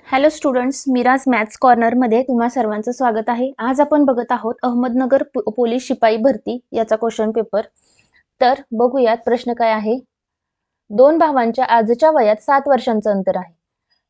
Hello students, Miraj maths कॉर्नरमध्ये तुम्हा सर्वांचं स्वागत आहे. आज आपण बघत आहोत अहमदनगर पोलीस शिपाई भरती याचा क्वेश्चन पेपर. तर बघूयात प्रश्न काय आहे. दोन भावांच्या आजच्या वयात 7 वर्षांचं अंतर आहे.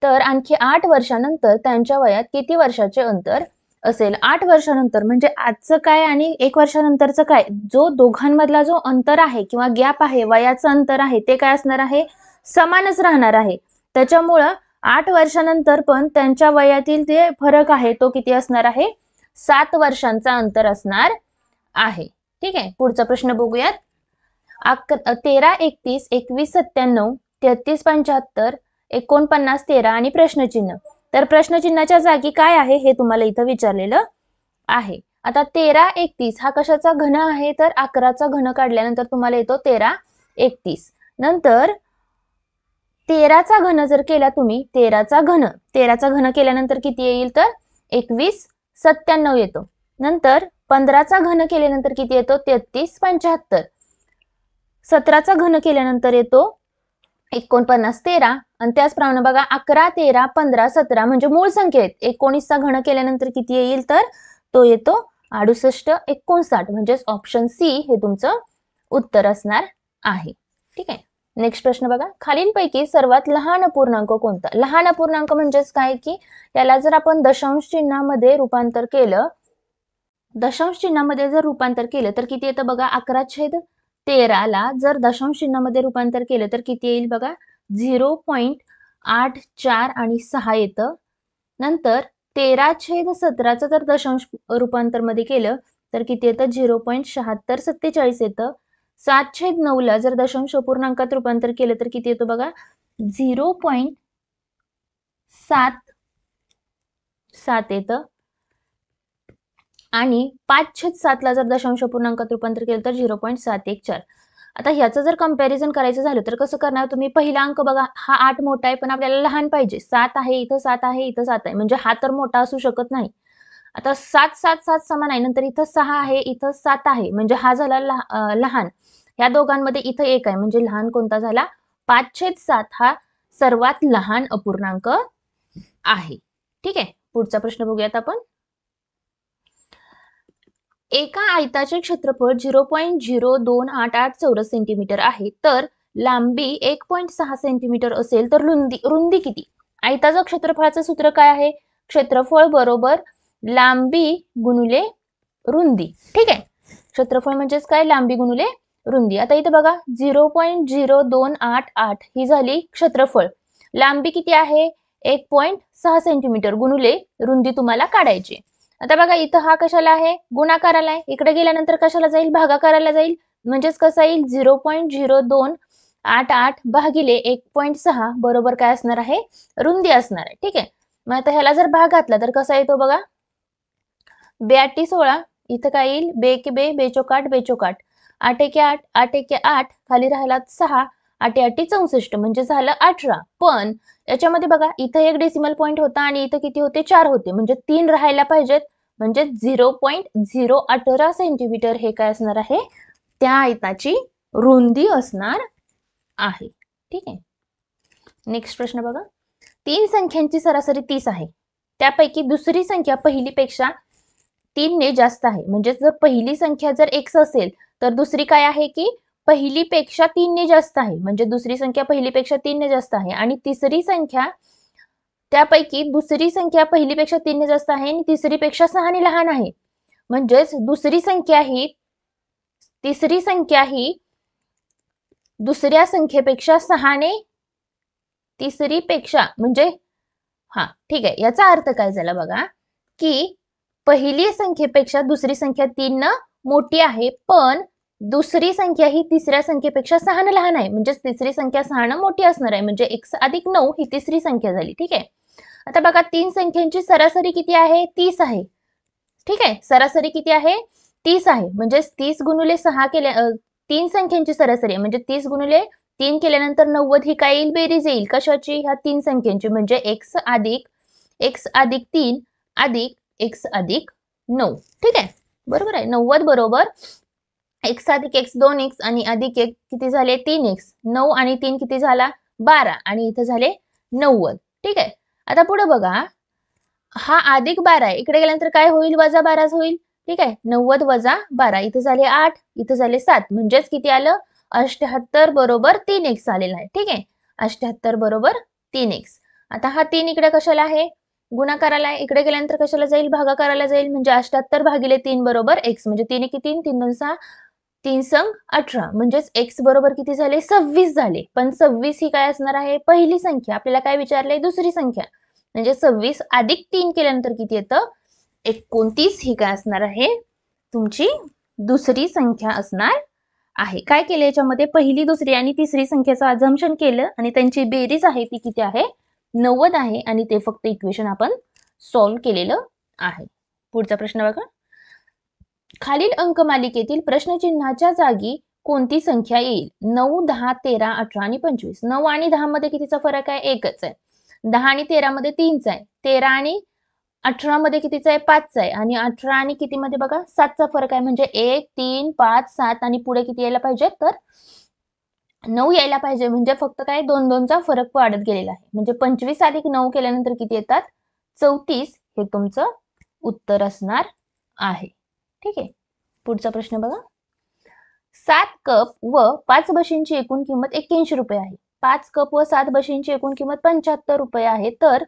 तर आणखी 8 वर्षांनंतर त्यांच्या वयात किती वर्षाचे अंतर असेल? 8 वर्षांनंतर म्हणजे आजचं काय आणि 1 वर्षानंतरचं काय, जो दोघांमधला जो अंतर आहे किंवा गॅप आहे, वयाचं अंतर आहे, ते काय असणार आहे? समानच राहणार आहे. त्याच्यामुळं 8 वर्षानंतर पण त्यांच्या वयातील जे फरक आहे तो किती असणार आहे? 7 वर्षांचा अंतर असणार आहे. ठीक आहे, पुढचा प्रश्न बघूयात. 13, 31, 21, 97, 33, 75, 49, 13 आणि प्रश्नचिन्ह. तर प्रश्नचिन्हाच्या जागी काय आहे हे तुम्हाला इथं विचारलेलं आहे. आता 13, 31 हा कशाचा घन आहे? तर 11चा घन काढल्यानंतर तुम्हाला येतो 13, 31. नंतर 13चा घन जर केला तुम्ही, 13चा घन केल्यानंतर किती येईल? तर 21, 97 येतो. नंतर 15चा घन केल्यानंतर किती येतो? 33, 75. 17चा घन केल्यानंतर येतो 49, 13. आणि त्याचप्रमाणे बघा 11, 13, 15, 17 म्हणजे मूळ संख्या आहेत. 19चा घन केल्यानंतर किती येईल? तर तो येतो 68, 59. म्हणजेच ऑप्शन सी हे तुमचं उत्तर असणार आहे. ठीक आहे, नेक्स्ट प्रश्न बघा. खालीलपैकी सर्वात लहान अपूर्णांक कोणता? लहान अपूर्णांक म्हणजेच काय की याला जर आपण दशांश चिन्हामध्ये रूपांतर केलं, तर किती येतं बघा? 11/13ला जर दशांश चिन्हामध्ये रूपांतर केलं तर किती येईल बघा? 0.84 आणि 6 येतं. नंतर 13/17चं जर दशांश रूपांतर मध्ये केलं तर किती येतं? 0.7647 येतं. 7/9ला जर दशांश अपूर्णांकात रूपांतर केलं तर किती येतो बघा? 0.77 येतं. आणि 5/7ला जर दशांश अपूर्णांकात रूपांतर केलं तर 0.714. आता ह्याचं जर कंपॅरिझन करायचं झालं तर कसं करणार तुम्ही? पहिला अंक बघा, हा 8 मोठा आहे पण आपल्याला लहान पाहिजे. 7 आहे, इथं 7 आहे, इथं 7 आहे, म्हणजे हा तर मोठा असू शकत नाही. आता 7, 7, 7 समान आहे, नंतर इथं 6 आहे, इथं 7 आहे, म्हणजे हा झाला लहान. या दोघांमध्ये इथं 1 आहे, म्हणजे लहान कोणता झाला? 5/7 हा सर्वात लहान अपूर्णांक आहे. ठीक आहे, पुढचा प्रश्न बघूयात आपण. एका आयताचे क्षेत्रफळ 0.0288 चौरस सेंटीमीटर आहे, तर लांबी 1.6 सेंटीमीटर असेल तर रुंदी किती? आयताचं क्षेत्रफळाचं सूत्र काय आहे? क्षेत्रफळ बरोबर लांबी गुणिले रुंदी. ठीक आहे, क्षेत्रफळ म्हणजेच काय? लांबी गुणिले रुंदी. आता इथे बघा 0.0288 ही झाली क्षेत्रफळ. लांबी किती आहे? 1.6 सेंटीमीटर गुणिले रुंदी तुम्हाला काढायची. आता बघा इथं हा कशाला आहे? गुणाकाराला आहे. इकडे गेल्यानंतर कशाला जाईल? भागाकाराला जाईल. म्हणजेच कसं येईल? 0.0288 भागिले 1.6 बरोबर काय असणार आहे? रुंदी असणार आहे. ठीक आहे, मग आता ह्याला जर भाग घातला तर कसा येतो बघा? 82/16. इथं काय येईल? 2 बे, बेचोकाट, बेचोकाट. 8 एके 8, 8 एके 8, खाली राहिला 6, 8 8 64 म्हणजे झालं 18. पण याच्यामध्ये बघा इथं एक डेसिमल पॉईंट होता आणि इथं किती होते? 4 होते, म्हणजे 3 राहायला पाहिजेत. म्हणजे 0.018 सेंटीमीटर हे काय असणार आहे? त्या आयताची रुंदी असणार आहे. ठीक आहे, नेक्स्ट प्रश्न बघा. 3 संख्यांची सरासरी 30 आहे, त्यापैकी दुसरी संख्या पहिलीपेक्षा 3 ने जास्त आहे. म्हणजे जर पहिली संख्या जर x असेल तर दुसरी काय आहे की पहिलीपेक्षा 3 ने जास्त आहे, म्हणजे दुसरी संख्या पहिलीपेक्षा 3 ने जास्त आहे. आणि तिसरी संख्या त्यापैकी दुसरी संख्या पहिलीपेक्षा 3 ने जास्त आहे आणि तिसरीपेक्षा 6 ने लहान आहे. म्हणजेच तिसरी संख्या ही दुसऱ्या संख्येपेक्षा 6 ने तिसरीपेक्षा म्हणजे ठीक आहे, याचा अर्थ काय झाला बघा की पहिली संख्येपेक्षा दुसरी संख्या 3 न मोठी आहे, पण दुसरी संख्या ही तिसऱ्या संख्येपेक्षा 6 न लहान आहे. म्हणजे तिसरी संख्या 6 न मोठी असणार आहे, म्हणजे x अधिक 9 ही तिसरी संख्या झाली. ठीक आहे, आता बघा 3 संख्यांची सरासरी किती आहे? 30 आहे. ठीक आहे, सरासरी किती आहे? 30 आहे. म्हणजे 30 गुणिले 6 केल्या 3 संख्यांची सरासरी आहे, म्हणजे 30 गुणिले 3 केल्यानंतर 90 ही काय येईल? बेरीज येईल. कशाची? ह्या 3 संख्यांची, म्हणजे x अधिक 3 अधिक x अधिक 9. ठीक आहे, बरोबर आहे. 90 बरोबर x अधिक x 2x आणि अधिक 1 किती झाले? 3x. 9 आणि 3 किती झाला? 12 आणि इथं झाले 90. ठीक आहे, आता पुढे बघा, हा अधिक 12 आहे, इकडे गेल्यानंतर काय होईल, वजा 12 होईल. ठीक आहे, 90 वजा 12, इथे झाले 8, इथे झाले 7, म्हणजेच किती आलं, 78 बरोबर 3x आलेला आहे. ठीक आहे, 78 बरोबर 3x. आता हा 3 इकडे कशाला आहे, गुणाकाराला आहे, इकडे गेल्यानंतर कशाला जाईल, भागाकाराला जाईल, म्हणजे 78 भागिले 3 बरोबर x, म्हणजे 3 एके 3, 3 2 6, 3 संग 18, म्हणजेच x बरोबर किती झाले, 26 झाले. पण 26 ही काय असणार आहे, पहिली संख्या. आपल्याला काय विचारलंय, दुसरी संख्या, म्हणजे 26 अधिक 3 केल्यानंतर किती येतं, 29 ही काय असणार आहे, तुमची दुसरी संख्या असणार आहे. काय केलं याच्यामध्ये, पहिली, दुसरी आणि तिसरी संख्येचं अझम्पशन केलं आणि त्यांची बेरीज आहे ती किती आहे, 90 आहे, आणि ते फक्त इक्वेशन आपण सॉल्व्ह केलेलं आहे. पुढचा प्रश्न बघा, खालील अंकमालिकेतील प्रश्नचिन्हाच्या जागी कोणती संख्या येईल, 9, 10, 13, 18 आणि 25. 9 आणि 10 मध्ये कितीचा फरक आहे, एकच आहे. 10 आणि 13 मध्ये 3चा आहे. 13 आणि 18 मध्ये कितीचा आहे, 5चा आहे. आणि 18 आणि किती मध्ये बघा, 7चा फरक आहे. म्हणजे 1, 3, 5, 7 आणि पुढे किती यायला पाहिजे, तर 9 यायला पाहिजे. म्हणजे फक्त काय 2-2चा फरक वाढत गेलेला आहे. म्हणजे 25 अधिक 9 केल्यानंतर किती येतात, 34 हे तुमचं उत्तर असणार आहे. ठीक आहे, पुढचा प्रश्न बघा, 7 कप व 5 बशींची एकूण किंमत 81 रुपये आहे. 5 कप व 7 बशींची एकूण किंमत 75 रुपये आहे. तर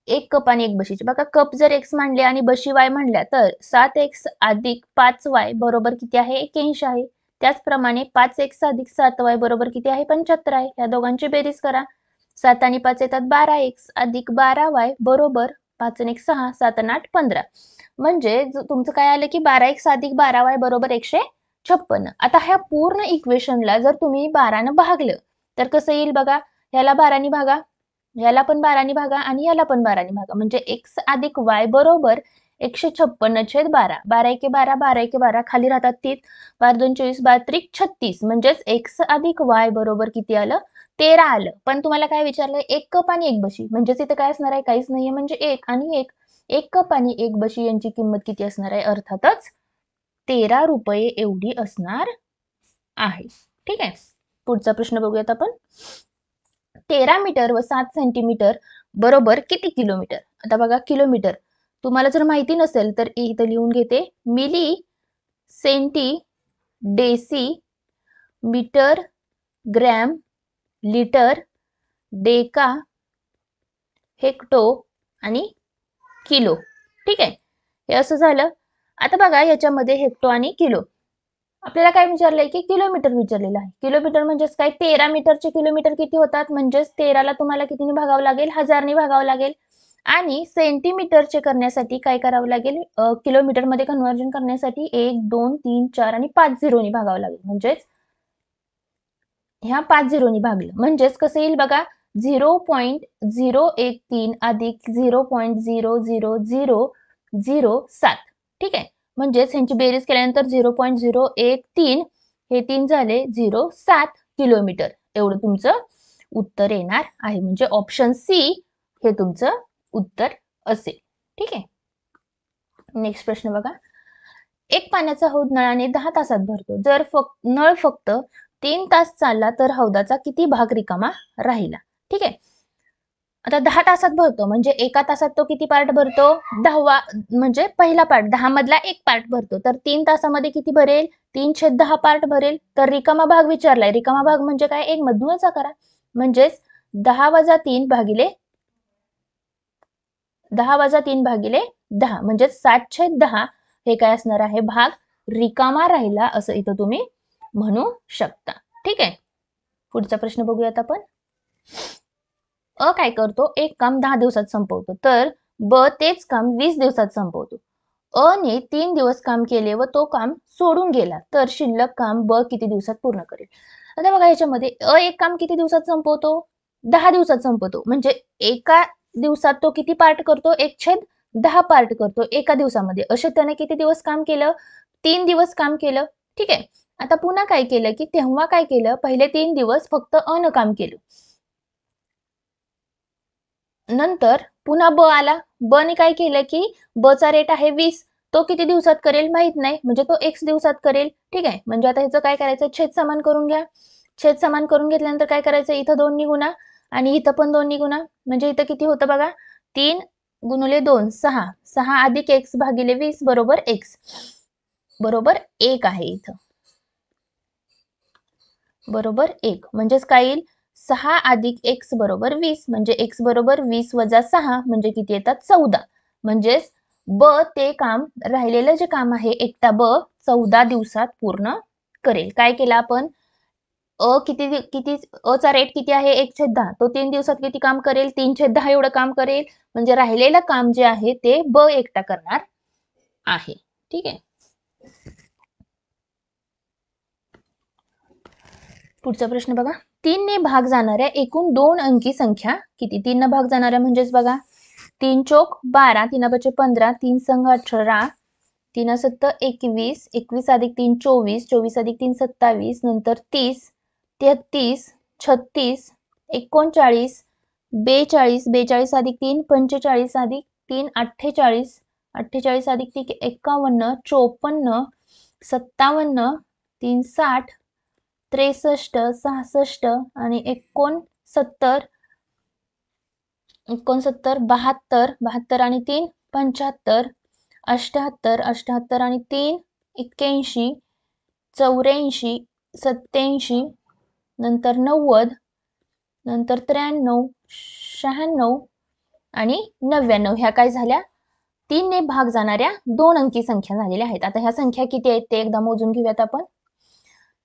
1 कप आणि 1 बशीची, बघा कप जर x मांडले आणि बशी y मांडल्या, तर 7x अधिक 5y बरोबर किती आहे, 81 आहे. त्याचप्रमाणे 5x अधिक 7y बरोबर किती आहे, 75 आहे. या दोघांची बेरीज करा. 7 आणि 5 येतात 12x अधिक 12y बरोबर 5 आणि 1 6, 7 आणि 8 15. म्हणजे तुमचं काय आलं की 12x अधिक 12y बरोबर 156. आता ह्या पूर्ण इक्वेशनला जर तुम्ही 12ने भागलं तर कसं येईल बघा, ह्याला 12ने भागा, याला पण 12ने भागा आणि याला पण 12ने भागा, म्हणजे x अधिक y बरोबर 156/12. 12 एके 12, 12 एके 12, खाली राहतात 3, 12 2 24, 12 त्रिक 36, म्हणजेच x अधिक y बरोबर किती आलं, 13 आलं. पण तुम्हाला काय विचारलंय, 1 कप आणि 1 बशी, म्हणजेच इथे काय असणार आहे, काहीच नाहीये, म्हणजे 1 आणि 1. 1 कप आणि 1 बशी यांची किंमत किती असणार आहे, अर्थातच 13 रुपये एवढी असणार आहे. ठीक आहे, पुढचा प्रश्न बघूयात आपण. 13 मीटर व 7 सेंटीमीटर बरोबर किती किलोमीटर. आता बघा, किलोमीटर तुम्हाला जर माहिती नसेल तर इथे लिहून घेते, milli, centi, deci, metre, gram, litre, deca, hecto आणि किलो. ठीक आहे, हे असं झालं. आता बघा याच्यामध्ये हेक्टो आणि किलो, आपल्याला काय विचारलंय की किलोमीटर विचारलेलं आहे. किलोमीटर म्हणजेच काय, 13 मीटरचे किलोमीटर किती होतात, म्हणजेच 13ला तुम्हाला कितीने भागावं लागेल, 1000ने भागावं लागेल. आणि सेंटीमीटरचे करण्यासाठी काय करावं लागेल, किलोमीटर मध्ये कन्व्हर्जन करण्यासाठी 1 2 3 4 आणि 5 झिरोनी भागावं लागेल. म्हणजेच ह्या 5 झिरोनी भागलं म्हणजेच कसं येईल बघा, 0.013 अधिक 0.00007. ठीक आहे, म्हणजेच ह्यांची बेरीज केल्यानंतर 0.013 हे 3 झाले 07 किलोमीटर एवढं तुमचं उत्तर येणार आहे. म्हणजे ऑप्शन सी हे तुमचं उत्तर असेल. ठीक आहे, नेक्स्ट प्रश्न बघा, एक पाण्याचा हौद नळाने 10 तासात भरतो. जर नळ फक्त 3 तास चालला तर हौदाचा किती भाग रिकामा राहिला. ठीक आहे, आता 10 तासात भरतो म्हणजे एका तासात तो किती पार्ट भरतो, 10वा, म्हणजे पहिला पार्ट 10 मधला एक पार्ट भरतो. तर 3 तासामध्ये किती भरेल, 3/10 पार्ट भरेल. तर रिकामा भाग विचारलाय, रिकामा भाग म्हणजे काय, एक मधूनच करा, म्हणजेच 10 - 3 भागिले 10 म्हणजेच 7/10 हे काय असणार आहे, भाग रिकामा राहिला असं इथं तुम्ही म्हणू शकता. ठीक आहे, पुढचा प्रश्न बघूयात आपण. अ काय करतो, एक काम 10 दिवसात संपवतो, तर ब तेच काम 20 दिवसात संपवतो. अ ने 3 दिवस काम केले व तो काम सोडून गेला, तर शिल्लक काम ब किती दिवसात पूर्ण करेल. आता बघा याच्यामध्ये अ एक काम किती दिवसात संपवतो, 10 दिवसात संपवतो. म्हणजे एका दिवसात तो किती पार्ट करतो, 1/10 पार्ट करतो एका दिवसामध्ये. असे त्याने किती दिवस काम केलं, 3 दिवस काम केलं. ठीक आहे, आता पुन्हा काय केलं की तेव्हा काय केलं, पहिले 3 दिवस फक्त अ न काम केलं. नंतर पुन्हा ब आला, ब ने काय केलं की ब चा रेट आहे 20, तो किती दिवसात करेल माहित नाही, म्हणजे तो x दिवसात करेल. ठीक आहे, म्हणजे आता ह्याचं काय करायचं, छेद समान करून घ्या. छेद समान करून घेतल्यानंतर काय करायचं, इथं 2 गुणा आणि इथं पण 2 गुणा, म्हणजे इथं किती होतं बघा, 3 गुणिले 2 6, 6 अधिक x भागिले 20 बरोबर x बरोबर 1 आहे इथं, बरोबर 1. म्हणजेच काय येईल, 6 अधिक x बरोबर 20, म्हणजे x बरोबर 20 वजा 6 म्हणजे किती येतात 14. म्हणजेच ब ते काम, राहिलेलं जे काम आहे एकटा ब 14 दिवसात पूर्ण करेल. काय केलं आपण, अ किती किती अचा रेट किती आहे 1/10, तो 3 दिवसात किती काम करेल, 3/10 एवढं काम करेल. म्हणजे राहिलेलं काम जे आहे ते ब एकटा करणार आहे. ठीक आहे. पुढचा प्रश्न बघा, 3 ने भाग जाणाऱ्या एकूण 2 अंकी संख्या किती. 3 ने भाग जाणाऱ्या म्हणजेच बघा, 3 चोक 12, 3 5 15, 3 संग 18, 3 7 21, 21 अधिक 3 24, 24 अधिक 3 27, नंतर 30, 33, 36, 39, 42, 42 अधिक 3 45 अधिक 3 48, 48 अधिक 3 51, 54, 57, 3 60, 63, 66 आणि 69, 72, 72 आणि 3 75, 78, 78 आणि 3 81, 84, 87, नंतर 90, नंतर 93, 96 आणि 99 ह्या काय झाल्या, 3 ने भाग जाणाऱ्या 2 अंकी संख्या झालेल्या आहेत. आता ह्या संख्या किती आहेत ते एकदा मोजून घेऊयात आपण.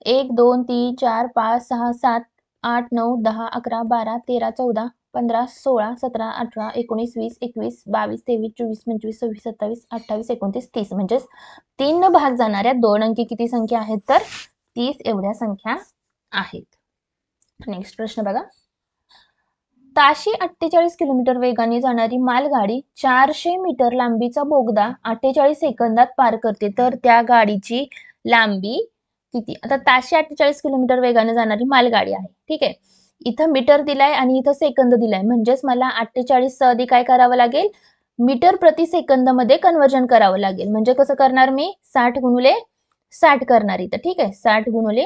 1 2 3 4 5 6 7 8 9 10 11 12 13 14 15 16 17 18 19 20 21 22 23 24 25 26 27 28 29 30. म्हणजेच 3 न भाग जाणाऱ्या 2 अंकी किती संख्या आहेत, तर 30 एवढ्या संख्या आहेत. नेक्स्ट प्रश्न बघा, ताशी 48 किलोमीटर वेगाने जाणारी मालगाडी 400 मीटर लांबीचा बोगदा 48 सेकंदात पार करते, तर त्या गाडीची लांबी किती. आता ताशी 48 किलोमीटर वेगाने जाणारी मालगाडी आहे. ठीक आहे, इथं मीटर दिलाय आणि इथं सेकंद दिलाय, म्हणजेच मला 48 आधी काय करावं लागेल, मीटर प्रति सेकंद मध्ये कन्वर्जन करावं लागेल. म्हणजे कसं करणार मी, 60 गुणिले 60 करणार इथं. ठीक आहे, 60 गुणिले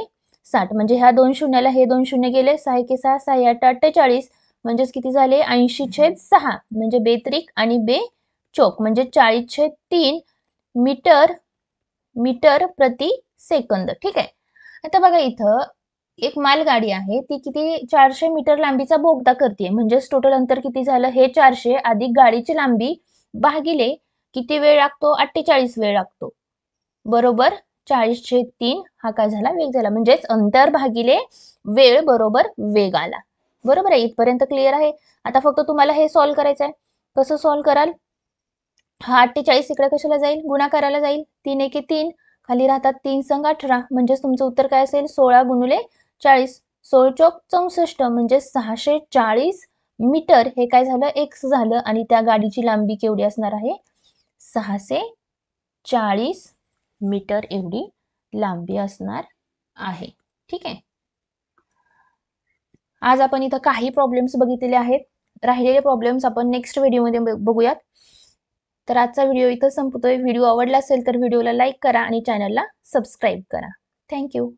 60 म्हणजे ह्या 2 शून्याला हे 2 शून्य गेले, 6 1 6 6 8 48, म्हणजेच किती झाले 80/6, म्हणजे बेत्रिक आणि बे चोक म्हणजे 40/3 मीटर प्रति सेकंद. ठीक आहे, आता बघा इथं एक मालगाडी आहे, ती किती 400 मीटर लांबीचा बोगदा करते, म्हणजेच टोटल अंतर किती झालं, हे 400 अधिक गाडीची लांबी भागिले किती वेळ लागतो, 48 वेळ लागतो, बरोबर 40/3 हा काय झाला, वेग झाला. म्हणजेच अंतर भागिले वेळ बरोबर वेग आला. बरोबर आहे, इथपर्यंत क्लिअर आहे. आता फक्त तुम्हाला हे सॉल्व्ह करायचं आहे. कसं सॉल्व्ह कराल, हा 48 इकडे कशाला जाईल, गुणाकाराला जाईल, 3 1 3 खाली राहतात 3 संग 18, म्हणजेच तुमचं उत्तर काय असेल 16 गुणिले 40, 16 चोक 64, म्हणजे 640 मीटर हे काय झालं, एक्स झालं, आणि त्या गाडीची लांबी केवढी असणार आहे, 640 मीटर एवढी लांबी असणार आहे. ठीक आहे, आज आपण इथं काही प्रॉब्लेम्स बघितलेले आहेत. राहिलेले प्रॉब्लेम्स आपण नेक्स्ट व्हिडिओमध्ये बघूयात. तर आजचा व्हिडिओ इथं संपतोय. व्हिडिओ आवडला असेल तर व्हिडिओला लाईक करा आणि चॅनलला सबस्क्राईब करा. थँक्यू.